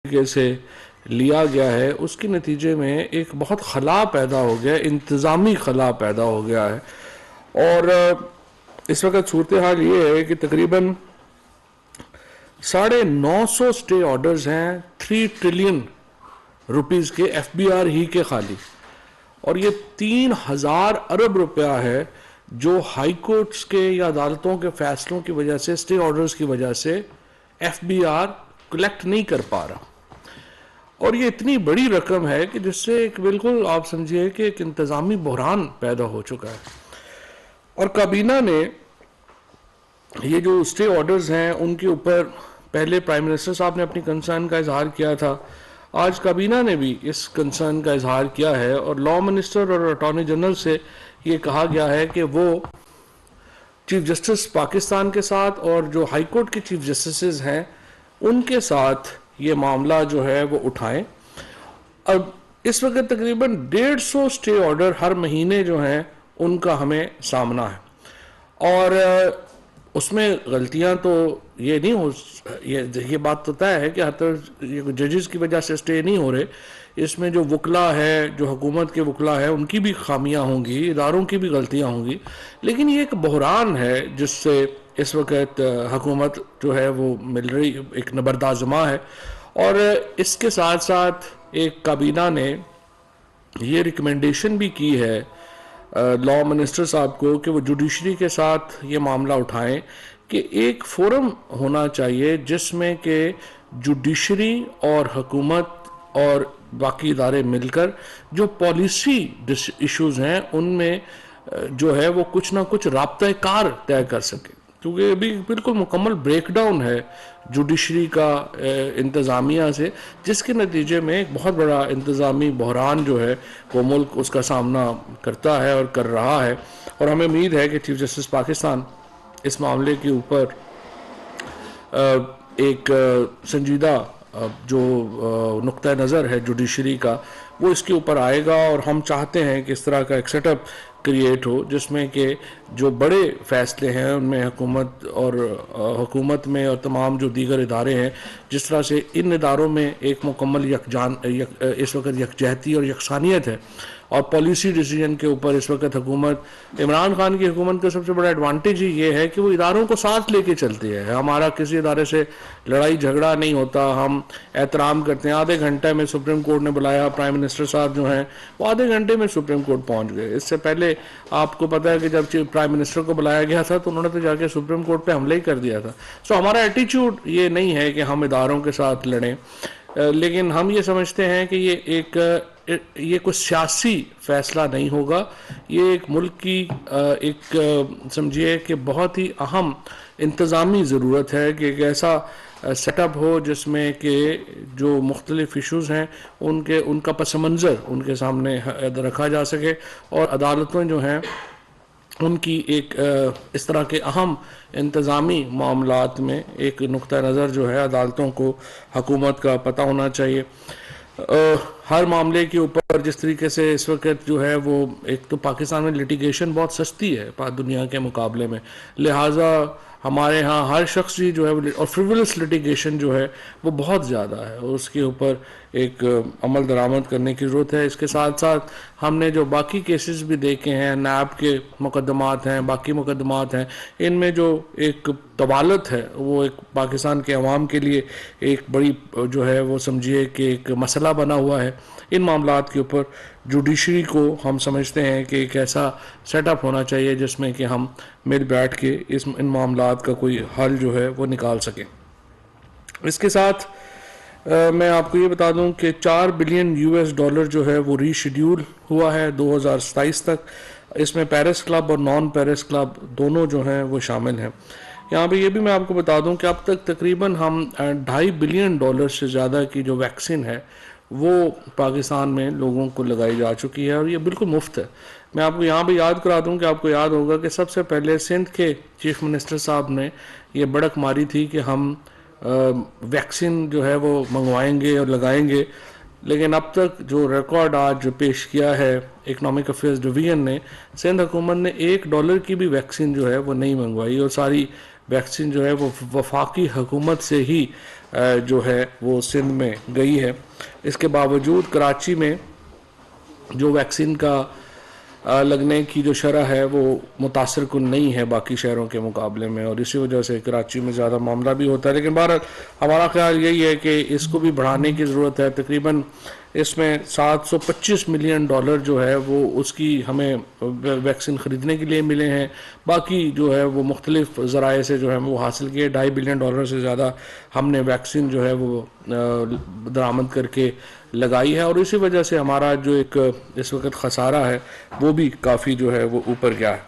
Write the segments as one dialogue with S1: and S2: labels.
S1: طریقے سے لیا گیا ہے اس کے نتیجے میں ایک بہت خلا پیدا ہو گیا، انتظامی خلا پیدا ہو گیا ہے۔ اور اس وقت صورتحال یہ ہے کہ تقریباً 950 اسٹے آرڈرز ہیں 3 ٹریلین روپیز کے ایف بی آر ہی کے خالی، اور یہ 3000 ارب روپیہ ہے جو ہائی کورٹس کے یا عدالتوں کے فیصلوں کی وجہ سے، اسٹے آرڈرز کی وجہ سے ایف بی آر کلیکٹ نہیں کر پا رہا۔ اور یہ اتنی بڑی رقم ہے کہ جس سے ایک بالکل آپ سمجھیے کہ ایک انتظامی بحران پیدا ہو چکا ہے۔ اور کابینہ نے یہ جو اسٹے آرڈرز ہیں ان کے اوپر پہلے پرائم منسٹر صاحب نے اپنی کنسرن کا اظہار کیا تھا، آج کابینہ نے بھی اس کنسرن کا اظہار کیا ہے، اور لا منسٹر اور اٹارنی جنرل سے یہ کہا گیا ہے کہ وہ چیف جسٹس پاکستان کے ساتھ اور جو ہائی کورٹ کے چیف جسٹسز ہیں ان کے ساتھ یہ معاملہ جو ہے وہ اٹھائیں۔ اب اس وقت تقریباً 150 اسٹے آرڈر ہر مہینے جو ہیں ان کا ہمیں سامنا ہے، اور اس میں غلطیاں تو یہ نہیں ہو، یہ بات تو طے ہے کہ ججز کی وجہ سے اسٹے نہیں ہو رہے، اس میں جو وکلا ہے، جو حکومت کے وکلا ہے، ان کی بھی خامیاں ہوں گی، اداروں کی بھی غلطیاں ہوں گی، لیکن یہ ایک بحران ہے جس سے اس وقت حکومت جو ہے وہ مل رہی، ایک نبردآزما ہے۔ اور اس کے ساتھ ساتھ ایک کابینہ نے یہ ریکمنڈیشن بھی کی ہے لا منسٹر صاحب کو کہ وہ جوڈیشری کے ساتھ یہ معاملہ اٹھائیں کہ ایک فورم ہونا چاہیے جس میں کہ جوڈیشری اور حکومت اور باقی ادارے مل کر جو پالیسی ایشوز ہیں ان میں جو ہے وہ کچھ نہ کچھ رابطہ کار طے کر سکے، کیونکہ ابھی بالکل مکمل بریک ڈاؤن ہے جوڈیشری کا انتظامیہ سے، جس کے نتیجے میں ایک بہت بڑا انتظامی بحران جو ہے وہ ملک اس کا سامنا کرتا ہے اور کر رہا ہے۔ اور ہمیں امید ہے کہ چیف جسٹس پاکستان اس معاملے کے اوپر ایک سنجیدہ جو نقطہ نظر ہے جوڈیشری کا وہ اس کے اوپر آئے گا، اور ہم چاہتے ہیں کہ اس طرح کا ایک سیٹ اپ کریٹ ہو جس میں کہ جو بڑے فیصلے ہیں ان میں حکومت میں اور تمام جو دیگر ادارے ہیں، جس طرح سے ان اداروں میں ایک مکمل اس وقت یکجہتی اور یکسانیت ہے، اور پالیسی ڈیسیجن کے اوپر اس وقت حکومت، عمران خان کی حکومت کا سب سے بڑا ایڈوانٹیج ہی یہ ہے کہ وہ اداروں کو ساتھ لے کے چلتی ہے، ہمارا کسی ادارے سے لڑائی جھگڑا نہیں ہوتا، ہم احترام کرتے ہیں۔ آدھے گھنٹے میں سپریم کورٹ نے بلایا، پرائم منسٹر صاحب جو ہیں وہ آدھے گھنٹے میں سپریم کورٹ پہنچ گئے۔ اس سے پہلے آپ کو پتا ہے کہ جب پرائم منسٹر کو بلایا گیا تھا تو انہوں نے تو جا کے سپریم کورٹ پہ حملہ ہی کر دیا تھا۔ ہمارا ایٹیچیوڈ یہ نہیں ہے کہ ہم اداروں کے ساتھ لڑیں، لیکن ہم یہ سمجھتے ہیں کہ یہ کوئی سیاسی فیصلہ نہیں ہوگا، یہ ایک ملک کی ایک سمجھیے کہ بہت ہی اہم انتظامی ضرورت ہے کہ ایک ایسا سیٹ اپ ہو جس میں کہ جو مختلف ایشوز ہیں ان کا پس منظر ان کے سامنے رکھا جا سکے، اور عدالتوں جو ہیں ان کی ایک اس طرح کے اہم انتظامی معاملات میں ایک نقطہ نظر جو ہے عدالتوں کو حکومت کا پتہ ہونا چاہیے۔ ہر معاملے کے اوپر جس طریقے سے اس وقت جو ہے وہ ایک تو پاکستان میں لیٹیگیشن بہت سستی ہے دنیا کے مقابلے میں، لہٰذا ہمارے ہاں ہر شخص جو ہے اور فریولس لیٹیگیشن جو ہے وہ بہت زیادہ ہے، اور اس کے اوپر ایک عمل درآمد کرنے کی ضرورت ہے۔ اس کے ساتھ ساتھ ہم نے جو باقی کیسز بھی دیکھے ہیں، نیب کے مقدمات ہیں، باقی مقدمات ہیں، ان میں جو ایک طوالت ہے وہ ایک پاکستان کے عوام کے لیے ایک بڑی جو ہے وہ سمجھیے کہ ایک مسئلہ بنا ہوا ہے۔ ان معاملات کے اوپر جوڈیشری کو ہم سمجھتے ہیں کہ ایک ایسا سیٹ اپ ہونا چاہیے جس میں کہ ہم مل بیٹھ کے ان معاملات کا کوئی حل جو ہے وہ نکال سکیں۔ اس کے ساتھ میں آپ کو یہ بتا دوں کہ $4 بلین جو ہے وہ ری شیڈیول ہوا ہے 2027 تک، اس میں پیرس کلب اور نان پیرس کلب دونوں جو ہیں وہ شامل ہیں۔ یہاں پہ یہ بھی میں آپ کو بتا دوں کہ اب تک تقریباً ہم $2.5 بلین سے زیادہ کی جو ویکسین ہے وہ پاکستان میں لوگوں کو لگائی جا چکی ہے، اور یہ بالکل مفت ہے۔ میں آپ کو یہاں بھی یاد کرا دوں کہ آپ کو یاد ہوگا کہ سب سے پہلے سندھ کے چیف منسٹر صاحب نے یہ بڑک ماری تھی کہ ہم ویکسین جو ہے وہ منگوائیں گے اور لگائیں گے، لیکن اب تک جو ریکارڈ آج پیش کیا ہے اکنامک افیئرز ڈویژن نے، سندھ حکومت نے $1 کی بھی ویکسین جو ہے وہ نہیں منگوائی، اور ساری ویکسین جو ہے وہ وفاقی حکومت سے ہی جو ہے وہ سندھ میں گئی ہے. اس کے باوجود کراچی میں جو ویکسین کا لگنے کی جو شرح ہے وہ متاثر کن نہیں ہے باقی شہروں کے مقابلے میں, اور اسی وجہ سے کراچی میں زیادہ معاملہ بھی ہوتا ہے. لیکن بہرحال ہمارا خیال یہی ہے کہ اس کو بھی بڑھانے کی ضرورت ہے. تقریباً اس میں $725 ملین جو ہے وہ اس کی ہمیں ویکسین خریدنے کے لیے ملے ہیں. باقی جو ہے وہ مختلف ذرائع سے جو ہے وہ حاصل کیے. $2.5 بلین سے زیادہ ہم نے ویکسین جو ہے وہ درآمد کر کے لگائی ہے, اور اسی وجہ سے ہمارا جو ایک اس وقت خسارہ ہے وہ بھی کافی جو ہے وہ اوپر گیا ہے.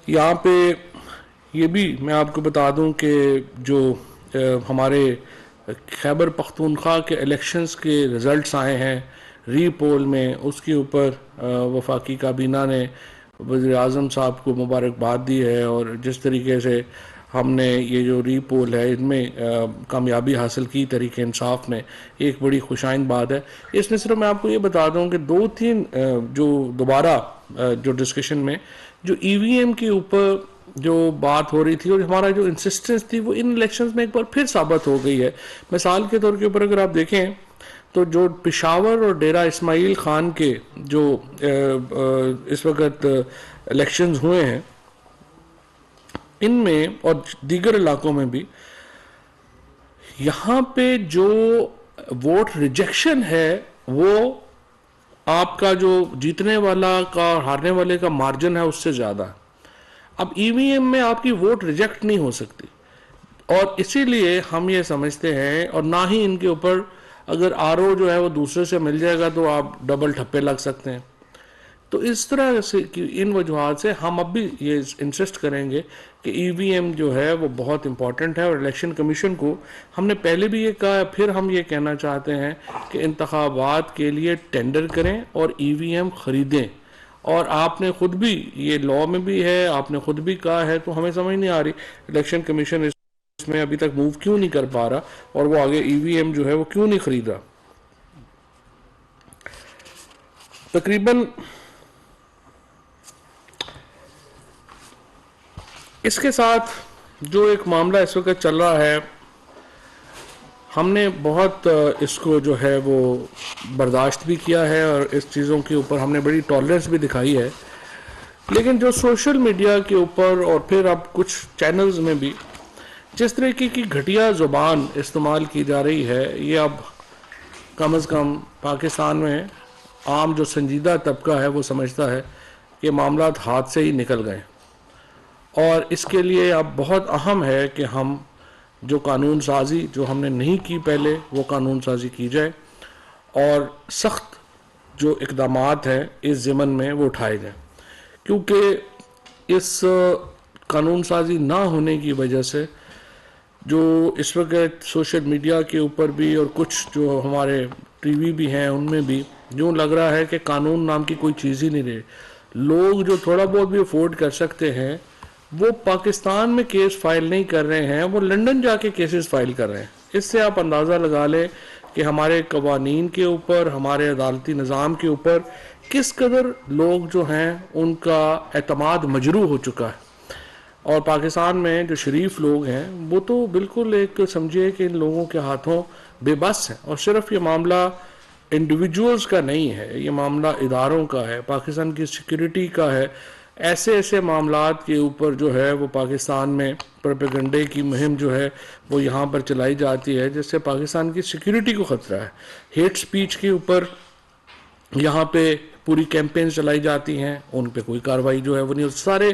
S1: یہاں پہ یہ بھی میں آپ کو بتا دوں کہ جو ہمارے خیبر پختونخوا کے الیکشنز کے رزلٹس آئے ہیں ری پول میں, اس کے اوپر وفاقی کابینہ نے وزیر اعظم صاحب کو مبارکباد دی ہے, اور جس طریقے سے ہم نے یہ جو ری پول ہے ان میں کامیابی حاصل کی تحریک انصاف نے, ایک بڑی خوشائند بات ہے. اس میں صرف میں آپ کو یہ بتا دوں کہ 2-3 جو دوبارہ جو ڈسکشن میں جو ای وی ایم کے اوپر جو بات ہو رہی تھی اور ہمارا جو انسسٹنس تھی وہ ان الیکشنز میں ایک بار پھر ثابت ہو گئی ہے. مثال کے طور کے اوپر اگر آپ دیکھیں تو جو پشاور اور ڈیرہ اسماعیل خان کے جو اس وقت الیکشنز ہوئے ہیں ان میں اور دیگر علاقوں میں بھی, یہاں پہ جو ووٹ ریجیکشن ہے وہ آپ کا جو جیتنے والا کا ہارنے والے کا مارجن ہے اس سے زیادہ ہے. اب ای وی ایم میں آپ کی ووٹ ریجیکٹ نہیں ہو سکتی, اور اسی لیے ہم یہ سمجھتے ہیں, اور نہ ہی ان کے اوپر اگر آر او جو ہے وہ دوسرے سے مل جائے گا تو آپ ڈبل ٹھپے لگ سکتے ہیں. تو اس طرح سے ان وجوہات سے ہم اب بھی یہ انسسٹ کریں گے کہ ای وی ایم جو ہے وہ بہت امپورٹنٹ ہے, اور الیکشن کمیشن کو ہم نے پہلے بھی یہ کہا, پھر ہم یہ کہنا چاہتے ہیں کہ انتخابات کے لیے ٹینڈر کریں اور ای وی ایم خریدیں. اور آپ نے خود بھی یہ لاء میں بھی ہے, آپ نے خود بھی کہا ہے, تو ہمیں سمجھ نہیں آ رہی الیکشن کمیشن اس میں ابھی تک موو کیوں نہیں کر پا رہا, اور وہ آگے ای وی ایم جو ہے وہ کیوں نہیں خرید رہا. تقریباً اس کے ساتھ جو ایک معاملہ اس وقت چل رہا ہے, ہم نے بہت اس کو جو ہے وہ برداشت بھی کیا ہے اور اس چیزوں کے اوپر ہم نے بڑی ٹالرنس بھی دکھائی ہے, لیکن جو سوشل میڈیا کے اوپر اور پھر اب کچھ چینلز میں بھی جس طریقے کی گھٹیا زبان استعمال کی جا رہی ہے, یہ اب کم از کم پاکستان میں عام جو سنجیدہ طبقہ ہے وہ سمجھتا ہے کہ معاملات ہاتھ سے ہی نکل گئے, اور اس کے لیے اب بہت اہم ہے کہ ہم جو قانون سازی جو ہم نے نہیں کی پہلے وہ قانون سازی کی جائے, اور سخت جو اقدامات ہیں اس ضمن میں وہ اٹھائے جائیں. کیونکہ اس قانون سازی نہ ہونے کی وجہ سے جو اس وقت سوشل میڈیا کے اوپر بھی اور کچھ جو ہمارے ٹی وی بھی ہیں ان میں بھی یوں لگ رہا ہے کہ قانون نام کی کوئی چیز ہی نہیں رہی. لوگ جو تھوڑا بہت بھی افورڈ کر سکتے ہیں وہ پاکستان میں کیس فائل نہیں کر رہے ہیں, وہ لنڈن جا کے کیسز فائل کر رہے ہیں. اس سے آپ اندازہ لگا لیں کہ ہمارے قوانین کے اوپر, ہمارے عدالتی نظام کے اوپر کس قدر لوگ جو ہیں ان کا اعتماد مجروح ہو چکا ہے. اور پاکستان میں جو شریف لوگ ہیں وہ تو بالکل ایک سمجھے کہ ان لوگوں کے ہاتھوں بے بس ہیں, اور صرف یہ معاملہ انڈیویجولز کا نہیں ہے, یہ معاملہ اداروں کا ہے, پاکستان کی سیکیورٹی کا ہے. ایسے معاملات کے اوپر جو ہے وہ پاکستان میں پروپیگنڈے کی مہم جو ہے وہ یہاں پر چلائی جاتی ہے جس سے پاکستان کی سیکیورٹی کو خطرہ ہے. ہیٹ سپیچ کے اوپر یہاں پہ پوری کیمپینز چلائی جاتی ہیں, ان پہ کوئی کارروائی جو ہے وہ نہیں. سارے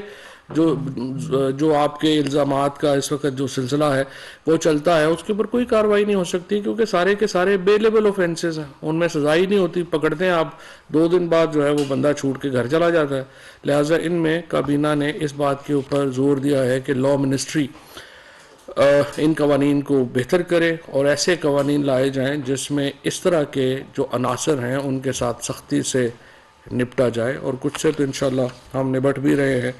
S1: جو آپ کے الزامات کا اس وقت جو سلسلہ ہے وہ چلتا ہے اس کے اوپر کوئی کارروائی نہیں ہو سکتی, کیونکہ سارے کے سارے بیلیبل آفینسز ہیں, ان میں سزا ہی نہیں ہوتی. پکڑتے ہیں آپ 2 دن بعد جو ہے وہ بندہ چھوٹ کے گھر چلا جاتا ہے. لہٰذا ان میں کابینہ نے اس بات کے اوپر زور دیا ہے کہ لاء منسٹری ان قوانین کو بہتر کرے اور ایسے قوانین لائے جائیں جس میں اس طرح کے جو عناصر ہیں ان کے ساتھ سختی سے نپٹا جائے. اور کچھ سے تو انشاءاللہ ہم نبٹ بھی رہے ہیں,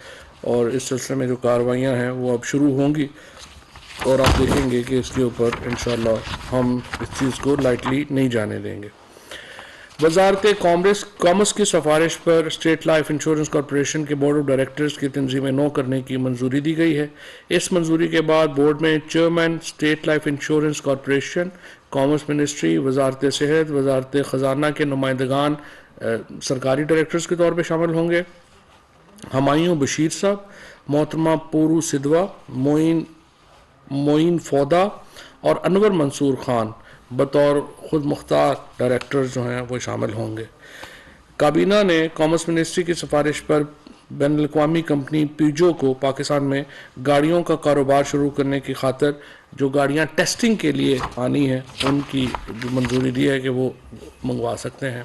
S1: اور اس سلسلے میں جو کارروائیاں ہیں وہ اب شروع ہوں گی, اور آپ دیکھیں گے کہ اس کے اوپر انشاءاللہ ہم اس چیز کو لائٹلی نہیں جانے دیں گے. وزارت کامرس کی سفارش پر اسٹیٹ لائف انشورنس کارپوریشن کے بورڈ آف ڈائریکٹرز کی تنظیم نو کرنے کی منظوری دی گئی ہے۔ اس منظوری کے بعد بورڈ میں chairman state life insurance corporation, commerce ministry, وزارت صحت، وزارت خزانہ کے نمائندگان سرکاری ڈائریکٹرز کے طور پہ شامل ہوں گے۔ ہمایوں بشیر صاحب، محترمہ پورو سدوا، معین فودا اور انور منصور خان بطور خود مختار ڈائریکٹرز جو ہیں وہ شامل ہوں گے۔ کابینہ نے کامرس منسٹری کی سفارش پر بین الاقوامی کمپنی پیجو کو پاکستان میں گاڑیوں کا کاروبار شروع کرنے کی خاطر جو گاڑیاں ٹیسٹنگ کے لیے آنی ہیں ان کی جو منظوری دی ہے کہ وہ منگوا سکتے ہیں۔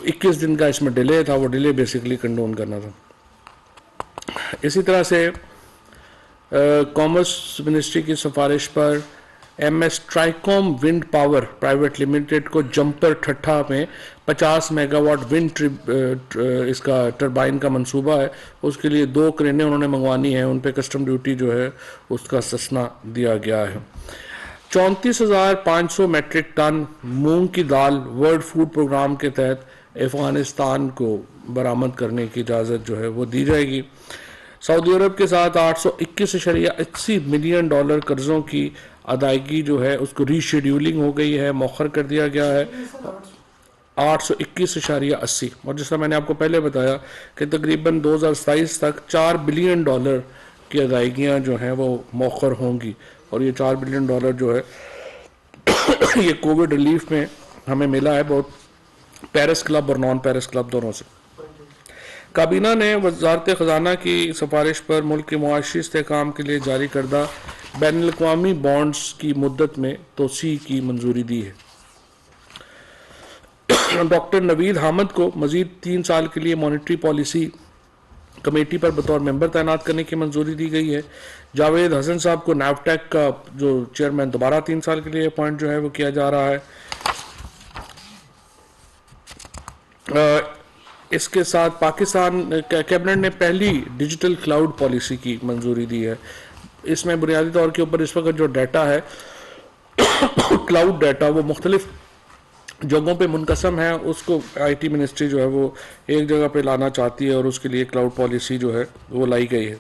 S1: 21 دن کا اس میں ڈیلے تھا، وہ ڈیلے بیسیکلی کنڈون کرنا تھا۔ اسی طرح سے کامرس منسٹری کی سفارش پر M S Tricom wind power private limited کو جمپر ٹھٹھا میں 50 میگا واٹ ونڈ اس کا ٹربائن کا منصوبہ ہے، اس کے لیے 2 کرینیں انہوں نے منگوانی ہیں، ان پہ کسٹم ڈیوٹی جو ہے اس کا استثنا دیا گیا ہے۔ 34,500 میٹرک ٹن مونگ کی دال ورلڈ فوڈ پروگرام کے تحت افغانستان کو برآمد کرنے کی اجازت جو ہے وہ دی جائے گی۔ سعودی عرب کے ساتھ $821.80 ملین قرضوں کی ادائیگی جو ہے اس کو ری شیڈیولنگ ہو گئی ہے، مؤخر کر دیا گیا ہے 821.80، اور جس طرح میں نے آپ کو پہلے بتایا کہ تقریباً 2027 تک $4 بلین کی ادائیگیاں جو ہیں وہ مؤخر ہوں گی، اور یہ $4 بلین جو ہے یہ کووڈ ریلیف میں ہمیں ملا ہے بہت پیرس کلب اور نان پیرس کلب دونوں سے۔ کابینہ نے وزارت خزانہ کی سفارش پر ملک کے معاشی استحکام کے لیے جاری کردہ بین الاقوامی بانڈز کی مدت میں توسیع کی منظوری دی ہے۔ ڈاکٹر نوید حامد کو مزید 3 سال کے لیے مانیٹری پالیسی کمیٹی پر بطور ممبر تعینات کرنے کی منظوری دی گئی ہے۔ جاوید حسن صاحب کو نیفٹیک کا جو چیئرمین دوبارہ 3 سال کے لیے اپوائنٹ جو ہے وہ کیا جا رہا ہے۔ اس کے ساتھ پاکستان کیبنٹ نے پہلی ڈیجیٹل کلاؤڈ پالیسی کی منظوری دی ہے۔ اس میں بنیادی طور کے اوپر اس وقت جو ڈیٹا ہے کلاؤڈ ڈیٹا وہ مختلف جگہوں پہ منقسم ہے، اس کو آئی ٹی منسٹری جو ہے وہ ایک جگہ پہ لانا چاہتی ہے اور اس کے لیے کلاؤڈ پالیسی جو ہے وہ لائی گئی ہے۔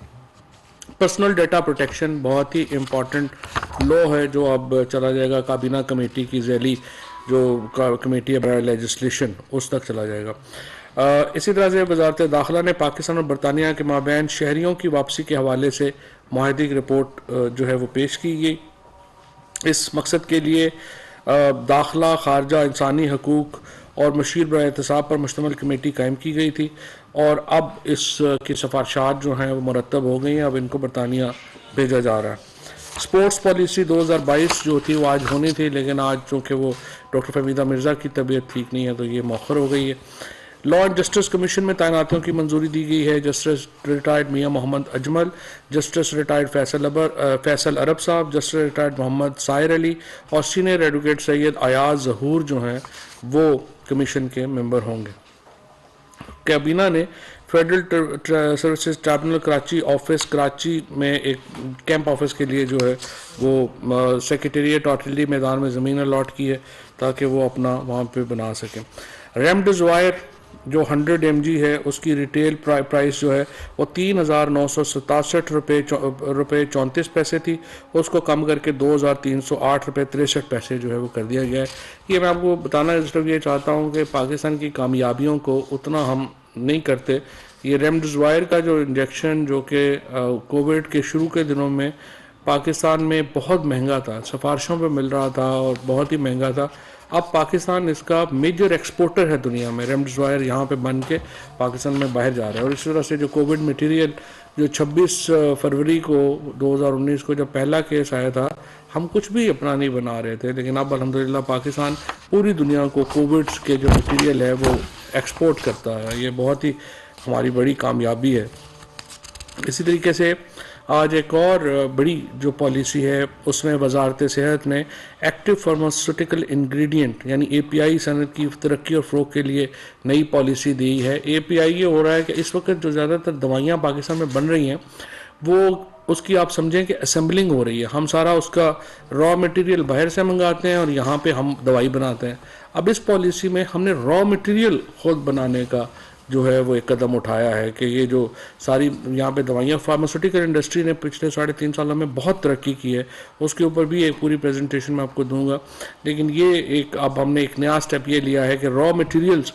S1: پرسنل ڈیٹا پروٹیکشن بہت ہی امپورٹنٹ لا ہے جو اب چلا جائے گا کابینہ کمیٹی کی ذیلی جو کمیٹی ہے برائے لیجسلیشن اس تک چلا جائے گا۔ اسی طرح سے وزارت داخلہ نے پاکستان اور برطانیہ کے مابین شہریوں کی واپسی کے حوالے سے معاہدے کی رپورٹ جو ہے وہ پیش کی گئی۔ اس مقصد کے لیے داخلہ، خارجہ، انسانی حقوق اور مشیر برائے احتساب پر مشتمل کمیٹی قائم کی گئی تھی، اور اب اس کی سفارشات جو ہیں وہ مرتب ہو گئی ہیں، اب ان کو برطانیہ بھیجا جا رہا ہے۔ اسپورٹس پالیسی 2022 جو تھی وہ آج ہونی تھی، لیکن آج چونکہ وہ ڈاکٹر فہمیدہ مرزا کی طبیعت ٹھیک نہیں ہے تو یہ مؤخر ہو گئی ہے۔ لا اینڈ جسٹس کمیشن میں تعیناتیوں کی منظوری دی گئی ہے۔ جسٹس ریٹائرڈ میاں محمد اجمل، جسٹس ریٹائرڈ فیصل عرب صاحب، جسٹس ریٹائرڈ محمد سائر علی اور سینئر ایڈوکیٹ سید ایاز ظہور جو ہیں وہ کمیشن کے ممبر ہوں گے۔ کابینہ نے federal services tribunal Karachi office Karachi میں ایک کیمپ آفس کے لیے جو ہے وہ سیکریٹریٹ آرٹلری میدان میں زمین الاٹ کی ہے تاکہ وہ اپنا وہاں پہ بنا سکیں۔ ریمڈیزوائر جو 100 mg ہے اس کی ریٹیل پرائس جو ہے وہ 3,967 روپے 34 پیسے تھی، اس کو کم کر کے 2,308 روپے 63 پیسے جو ہے وہ کر دیا گیا ہے۔ یہ میں آپ کو بتانا صرف یہ چاہتا ہوں کہ پاکستان کی کامیابیوں کو اتنا ہم نہیں کرتے۔ یہ ریمڈیزوائر کا جو انجیکشن جو کہ کووڈ کے شروع کے دنوں میں پاکستان میں بہت مہنگا تھا، سفارشوں پہ مل رہا تھا اور بہت ہی مہنگا تھا، اب پاکستان اس کا میجر ایکسپورٹر ہے دنیا میں۔ ریمڈیزوائر یہاں پہ بن کے پاکستان میں باہر جا رہا ہے، اور اسی طرح سے جو کووڈ میٹیریل جو 26 فروری کو 2019 کو جب پہلا کیس آیا تھا ہم کچھ بھی اپنا نہیں بنا رہے تھے، لیکن اب الحمدللہ پاکستان پوری دنیا کو کووڈ کے جو میٹیریل ہے وہ ایکسپورٹ کرتا ہے، یہ بہت ہی ہماری بڑی کامیابی ہے۔ اسی طریقے سے آج ایک اور بڑی جو پالیسی ہے اس میں وزارت صحت نے ایکٹیو فارماسیوٹیکل انگریڈینٹ یعنی API صنعت کی ترقی اور فروغ کے لیے نئی پالیسی دی ہے۔ API یہ ہو رہا ہے کہ اس وقت جو زیادہ تر دوائیاں پاکستان میں بن رہی ہیں وہ اس کی آپ سمجھیں کہ اسمبلنگ ہو رہی ہے. ہم سارا اس کا را مٹیریل باہر سے منگاتے ہیں اور یہاں پہ ہم دوائی بناتے ہیں. اب اس پالیسی میں ہم نے را مٹیریل خود بنانے کا جو ہے وہ ایک قدم اٹھایا ہے کہ یہ جو ساری یہاں پہ دوائیاں فارماسیوٹیکل انڈسٹری نے پچھلے 3.5 سالوں میں بہت ترقی کی ہے. اس کے اوپر بھی ایک پوری پریزنٹیشن میں آپ کو دوں گا. لیکن یہ ایک اب ہم نے ایک نیا سٹیپ یہ لیا ہے کہ را مٹیریلز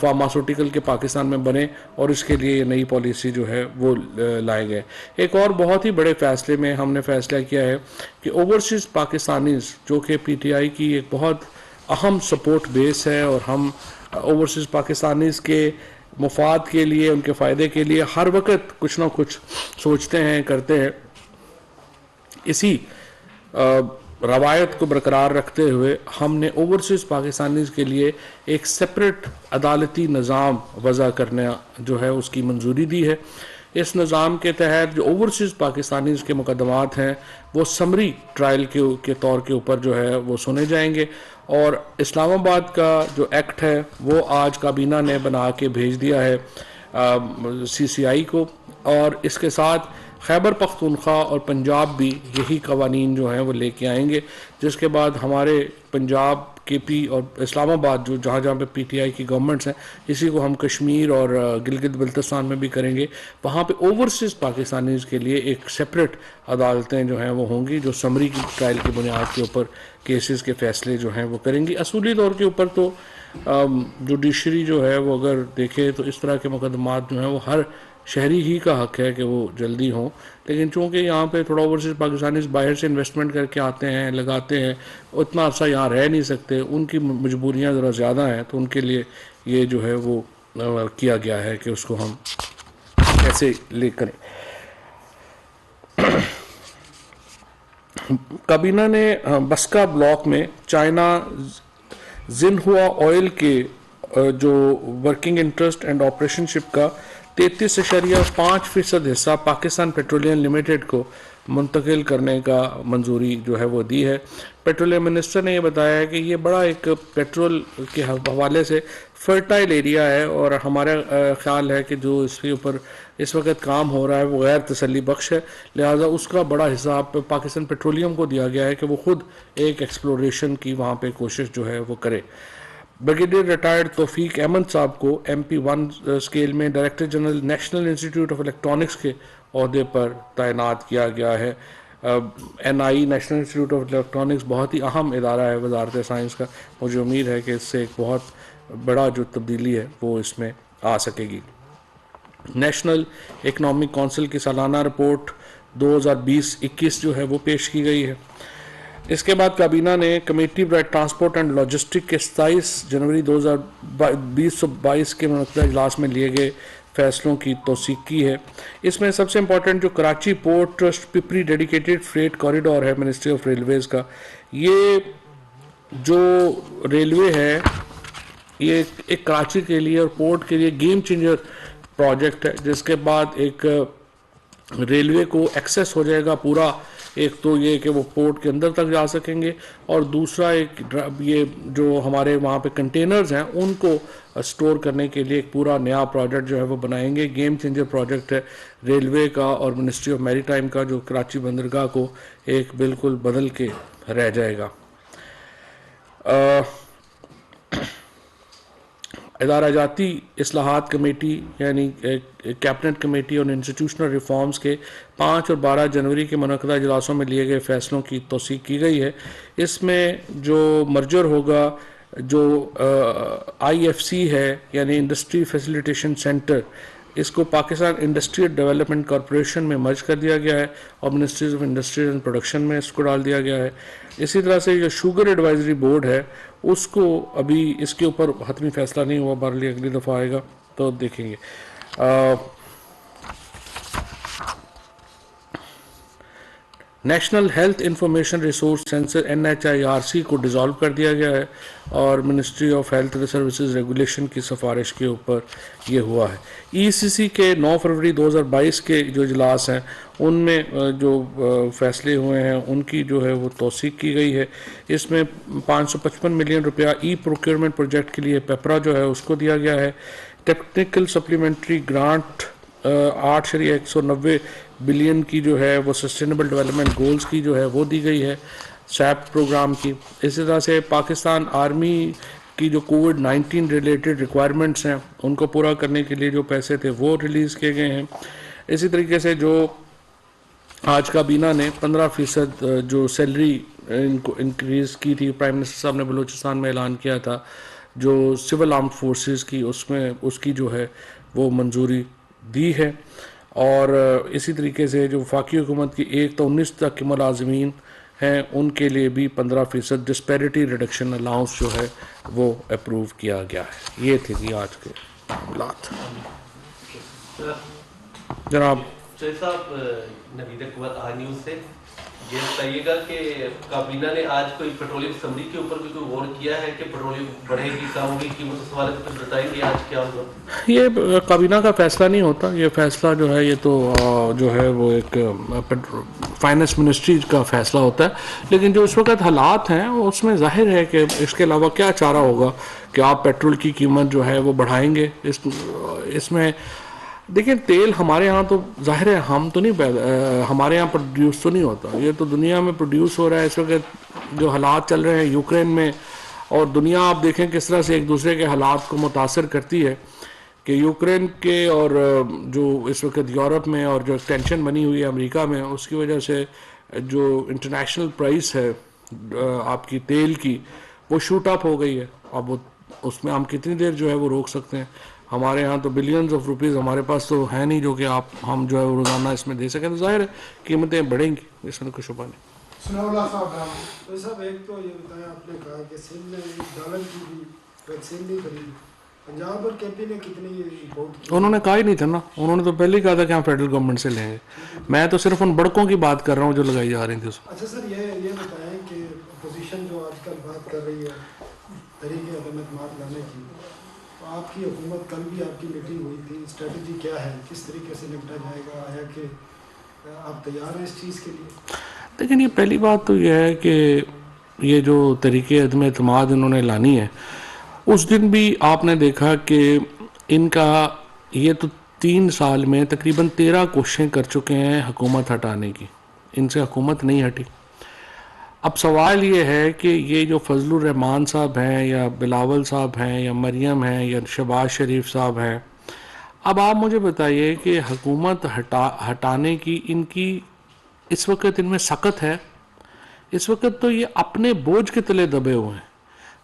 S1: فارماسیوٹیکل کے پاکستان میں بنے اور اس کے لیے یہ نئی پالیسی جو ہے وہ لائے گئے. ایک اور بہت ہی بڑے فیصلے میں ہم نے فیصلہ کیا ہے کہ اوورسیز پاکستانیز جو کہ پی ٹی آئی کی ایک بہت اہم سپورٹ بیس ہے اور ہم اوورسیز پاکستانیز کے مفاد کے لیے ان کے فائدے کے لیے ہر وقت کچھ نہ کچھ سوچتے ہیں کرتے ہیں. اسی روایت کو برقرار رکھتے ہوئے ہم نے اوورسیز پاکستانیز کے لیے ایک سپریٹ عدالتی نظام وضع کرنا جو ہے اس کی منظوری دی ہے. اس نظام کے تحت جو اوورسیز پاکستانیز کے مقدمات ہیں وہ سمری ٹرائل کے طور کے اوپر جو ہے وہ سنے جائیں گے. اور اسلام آباد کا جو ایکٹ ہے وہ آج کابینہ نے بنا کے بھیج دیا ہے سی سی آئی کو, اور اس کے ساتھ خیبر پختونخوا اور پنجاب بھی یہی قوانین جو ہیں وہ لے کے آئیں گے, جس کے بعد ہمارے پنجاب کے پی اور اسلام آباد جو جہاں جہاں پہ پی ٹی آئی کی گورنمنٹس ہیں اسی کو ہم کشمیر اور گلگت بلتستان میں بھی کریں گے. وہاں پہ اوورسیز پاکستانیز کے لیے ایک سپریٹ عدالتیں جو ہیں وہ ہوں گی جو سمری کی ٹرائل کی بنیاد کے اوپر کیسز کے فیصلے جو ہیں وہ کریں گی. اصولی طور کے اوپر تو جوڈیشری جو ہے وہ اگر دیکھے تو اس طرح کے مقدمات جو ہیں وہ ہر شہری ہی کا حق ہے کہ وہ جلدی ہوں, لیکن چونکہ یہاں پہ تھوڑا اوورسیز پاکستانیز باہر سے انویسٹمنٹ کر کے آتے ہیں لگاتے ہیں, اتنا عرصہ یہاں رہ نہیں سکتے, ان کی مجبوریاں ذرا زیادہ ہیں, تو ان کے لیے یہ جو ہے وہ کیا گیا ہے کہ اس کو ہم کیسے لے کریں. کابینہ نے بسکا بلاک میں چائنا زنہوا آئل کے جو ورکنگ انٹرسٹ اینڈ آپریشن شپ کا 33.5% حصہ پاکستان پیٹرولیم لمیٹڈ کو منتقل کرنے کا منظوری جو ہے وہ دی ہے. پیٹرولیم منسٹر نے یہ بتایا ہے کہ یہ بڑا ایک پیٹرول کے حوالے سے فرٹائل ایریا ہے اور ہمارا خیال ہے کہ جو اس کے اوپر اس وقت کام ہو رہا ہے وہ غیر تسلی بخش ہے, لہٰذا اس کا بڑا حصہ پاکستان پیٹرولیم کو دیا گیا ہے کہ وہ خود ایک ایکسپلوریشن کی وہاں پہ کوشش جو ہے وہ کرے. بریگیڈیئر ریٹائرڈ توفیق احمد صاحب کو MP1 اسکیل میں director general national institute of electronics کے عہدے پر تعینات کیا گیا ہے. NI national institute of electronics بہت ہی اہم ادارہ ہے وزارت سائنس کا. مجھے امید ہے کہ اس سے ایک بہت بڑا جو تبدیلی ہے وہ اس میں آ سکے گی. نیشنل اکنامک کونسل کی سالانہ رپورٹ 2020-21 جو ہے وہ پیش کی گئی ہے. اس کے بعد کابینہ نے کمیٹی برائے ٹرانسپورٹ اینڈ لاجسٹک کے 27 جنوری 2022 کے منعقدہ اجلاس میں لیے گئے فیصلوں کی توثیق کی ہے. اس میں سب سے امپورٹنٹ جو Karachi port trust Pipri dedicated freight corridor ہے منسٹری آف ریلویز کا, یہ جو ریلوے ہے یہ ایک کراچی کے لیے اور پورٹ کے لیے گیم چینجر پروجیکٹ ہے, جس کے بعد ایک ریلوے کو ایکسیس ہو جائے گا پورا. ایک تو یہ کہ وہ پورٹ کے اندر تک جا سکیں گے, اور دوسرا ایک یہ جو ہمارے وہاں پہ کنٹینرز ہیں ان کو سٹور کرنے کے لیے ایک پورا نیا پروجیکٹ جو ہے وہ بنائیں گے. گیم چینجر پروجیکٹ ہے ریلوے کا اور منسٹری آف میری ٹائم کا, جو کراچی بندرگاہ کو ایک بالکل بدل کے رہ جائے گا. ادارہ جاتی اصلاحات کمیٹی یعنی کیبنٹ کمیٹی اور انسٹیٹیوشنل ریفارمز کے 5 اور 12 جنوری کے منعقدہ اجلاسوں میں لیے گئے فیصلوں کی توثیق کی گئی ہے. اس میں جو مرجر ہوگا جو IFC ہے یعنی انڈسٹری فیسیلیٹیشن سینٹر, اس کو پاکستان انڈسٹریل ڈیولپمنٹ کارپوریشن میں مرج کر دیا گیا ہے اور ministries of industries and production میں اس کو ڈال دیا گیا ہے. اسی طرح سے جو شوگر ایڈوائزری بورڈ ہے اس کو ابھی اس کے اوپر حتمی فیصلہ نہیں ہوا, بہرحال اگلی دفعہ آئے گا تو دیکھیں گے. National health information resource centre NHIRC کو ڈیزالو کر دیا گیا ہے اور ministry of health services regulation کی سفارش کے اوپر یہ ہوا ہے. ECC کے 9 فروری 2022 کے جو اجلاس ہیں ان میں جو فیصلے ہوئے ہیں ان کی جو ہے وہ توثیق کی گئی ہے. اس میں 555 ملین روپیہ پروکیورمنٹ پروجیکٹ کے لیے پیپرا جو ہے اس کو دیا گیا ہے. ٹیکنیکل سپلیمنٹری گرانٹ 8.190 بلین کی جو ہے وہ سسٹینیبل ڈیولپمنٹ گولز کی جو ہے وہ دی گئی ہے سیپ پروگرام کی. اسی طرح سے پاکستان آرمی کی جو کووڈ-19 ریلیٹڈ ریکوائرمنٹس ہیں ان کو پورا کرنے کے لیے جو پیسے تھے وہ ریلیز کیے گئے ہیں. اسی طریقے سے جو آج کابینہ نے 15% جو سیلری انکریز کی تھی پرائم منسٹر صاحب نے بلوچستان میں اعلان کیا تھا جو سول آرمڈ فورسز کی اس کی جو ہے وہ منظوری دی ہے. اور اسی طریقے سے جو وفاقی حکومت کی 1 تا 19 تک کے ملازمین ہیں ان کے لیے بھی 15% ڈسپیرٹی ریڈکشن الاؤنس جو ہے وہ اپروو کیا گیا ہے. یہ تھے جی آج کے معاملات. جناب
S2: صاحب نوید حکومت آج نیوز سے یہ بتائیے گا کہ کابینہ نے آج کوئی پیٹرولیم سمری کے اوپر بھی کوئی غور کیا ہے کہ پیٹرولیم بڑھے گی کم ہوگی قیمت اس حوالے سے بتائیں گے آج کیا ہوگا؟
S1: یہ کابینہ کا فیصلہ نہیں ہوتا, یہ فیصلہ جو ہے یہ تو جو ہے وہ ایک فائنانس منسٹری کا فیصلہ ہوتا ہے. لیکن جو اس وقت حالات ہیں اس میں ظاہر ہے کہ اس کے علاوہ کیا چارہ ہوگا کہ آپ پیٹرول کی قیمت جو ہے وہ بڑھائیں گے. اس میں دیکھیں تیل ہمارے ہاں تو ظاہر ہے ہم تو نہیں ہمارے یہاں پروڈیوس تو نہیں ہوتا, یہ تو دنیا میں پروڈیوس ہو رہا ہے. اس وقت جو حالات چل رہے ہیں یوکرین میں اور دنیا آپ دیکھیں کس طرح سے ایک دوسرے کے حالات کو متاثر کرتی ہے کہ یوکرین کے اور جو اس وقت یورپ میں اور جو ٹینشن بنی ہوئی ہے امریکہ میں اس کی وجہ سے جو انٹرنیشنل پرائس ہے آپ کی تیل کی وہ شوٹ اپ ہو گئی ہے. اب وہ اس میں ہم کتنی دیر جو ہے وہ روک سکتے ہیں. ہمارے ہاں تو بلینز آف روپیز ہمارے پاس تو ہے نہیں جو کہ ہم جو ہے روزانہ اس میں دے سکیں. تو ظاہر ہے قیمتیں بڑھیں گی, اس میں کوئی شبہ نہیں.
S3: ثناء اللہ صاحب ایک تو یہ بتایا آپ نے کہا کہ سندھ نے ڈالر کی بھی ویکسین نہیں خریدی, پنجاب اور کے پی نے کتنی امپورٹ کی؟
S1: انہوں نے کہا ہی نہیں تھا نا, انہوں نے تو پہلے ہی کہا تھا کہ ہم فیڈرل گورنمنٹ سے لیں گے. میں تو صرف ان بڑکوں کی بات کر رہا ہوں جو لگائی جا رہی تھی اس میں.
S3: اچھا سر یہ بتائیں کہ اپوزیشن جو آج کل بات کر رہی ہے تحریک عدم اعتماد لانے کی, آپ کی حکومت کل بھی آپ کی میٹنگ ہوئی تھی, اسٹریٹجی کیا ہے, کس طریقے سے نپٹا جائے گا, آیا کہ آپ تیار ہیں اس چیز کے لیے؟
S1: لیکن یہ پہلی بات تو یہ ہے کہ یہ جو تحریک عدم اعتماد انہوں نے لانی ہے اس دن بھی آپ نے دیکھا کہ ان کا یہ تو 3 سال میں تقریباً 13 کوششیں کر چکے ہیں حکومت ہٹانے کی, ان سے حکومت نہیں ہٹی. اب سوال یہ ہے کہ یہ جو فضل الرحمان صاحب ہیں یا بلاول صاحب ہیں یا مریم ہیں یا شہباز شریف صاحب ہیں, اب آپ مجھے بتائیے کہ حکومت ہٹانے کی ان کی اس وقت ان میں سخت ہے. اس وقت تو یہ اپنے بوجھ کے تلے دبے ہوئے ہیں.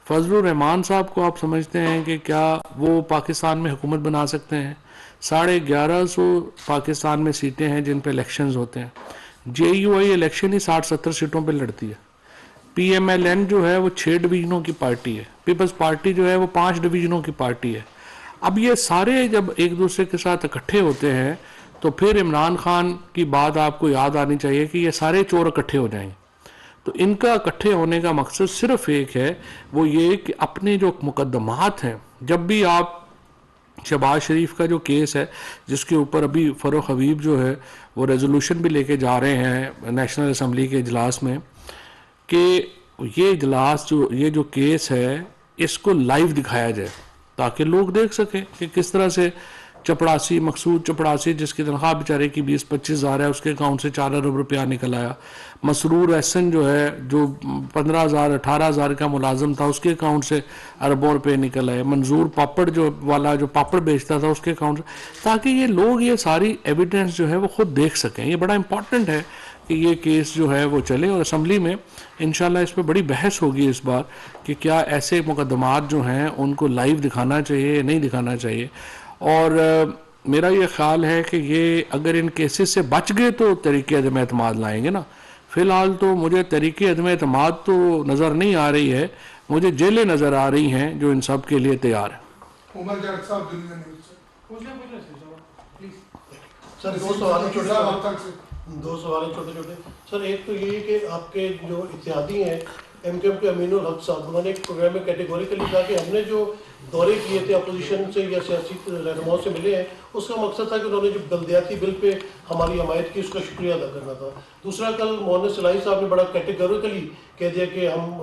S1: فضل الرحمان صاحب کو آپ سمجھتے ہیں کہ کیا وہ پاکستان میں حکومت بنا سکتے ہیں؟ 1150 پاکستان میں سیٹیں ہیں جن پہ الیکشنز ہوتے ہیں. جے یو آئی الیکشن ہی 60-70 سیٹوں پہ لڑتی ہے. پی ایم ایل این جو ہے وہ 6 ڈویژنوں کی پارٹی ہے. پیپلز پارٹی جو ہے وہ 5 ڈویژنوں کی پارٹی ہے. اب یہ سارے جب ایک دوسرے کے ساتھ اکٹھے ہوتے ہیں تو پھر عمران خان کی بات آپ کو یاد آنی چاہیے کہ یہ سارے چور اکٹھے ہو جائیں. تو ان کا اکٹھے ہونے کا مقصد صرف ایک ہے, وہ یہ کہ اپنے جو مقدمات ہیں, جب بھی آپ شہباز شریف کا جو کیس ہے جس کے اوپر ابھی فروخ حبیب جو ہے وہ ریزولوشن بھی لے کے جا رہے ہیں نیشنل اسمبلی کے اجلاس میں کہ یہ اجلاس یہ جو کیس ہے اس کو لائیو دکھایا جائے تاکہ لوگ دیکھ سکیں کہ کس طرح سے چپڑاسی مقصود چپڑاسی جس کی تنخواہ بیچارے کی 20-25 ہزار ہے اس کے اکاؤنٹ سے 4 ارب روپیہ نکل آیا. مسرور احسن جو ہے جو 15,000-18,000 کا ملازم تھا اس کے اکاؤنٹ سے اربوں روپے نکل آئے. منظور پاپڑ جو والا جو پاپڑ بیچتا تھا اس کے اکاؤنٹ سے, تاکہ یہ لوگ یہ ساری ایویڈنس جو ہے وہ خود دیکھ سکیں. یہ بڑا امپورٹنٹ ہے کہ یہ کیس جو ہے وہ چلے اور اسمبلی میں انشاءاللہ اس پہ بڑی بحث ہوگی اس بار کہ کیا ایسے مقدمات جو ہیں ان کو لائیو دکھانا چاہیے یا نہیں دکھانا چاہیے. اور میرا یہ خیال ہے کہ یہ اگر ان کیسز سے بچ گئے تو تحریک عدم اعتماد لائیں گے نا. فی الحال تو مجھے تحریک عدم اعتماد تو نظر نہیں آ رہی ہے, مجھے جیلیں نظر آ رہی ہیں جو ان سب کے لیے تیار ہیں.
S4: سر 2 سوال چھوٹے چھوٹے. سر ایک تو یہ کہ آپ کے جو اتحادی ہیں ایم کیو ایم کے امین الحق صاحب, انہوں نے ایک پروگرام میں کیٹیگوریکلی کہا کہ ہم نے جو دورے کیے تھے اپوزیشن سے یا سیاسی رہنماؤں سے ملے ہیں اس کا مقصد تھا کہ انہوں نے جو بلدیاتی بل پہ ہماری حمایت کی اس کا شکریہ ادا کرنا تھا. دوسرا کل مولانا سلائی صاحب نے بڑا کیٹیگوریکلی کہہ دیا کہ ہم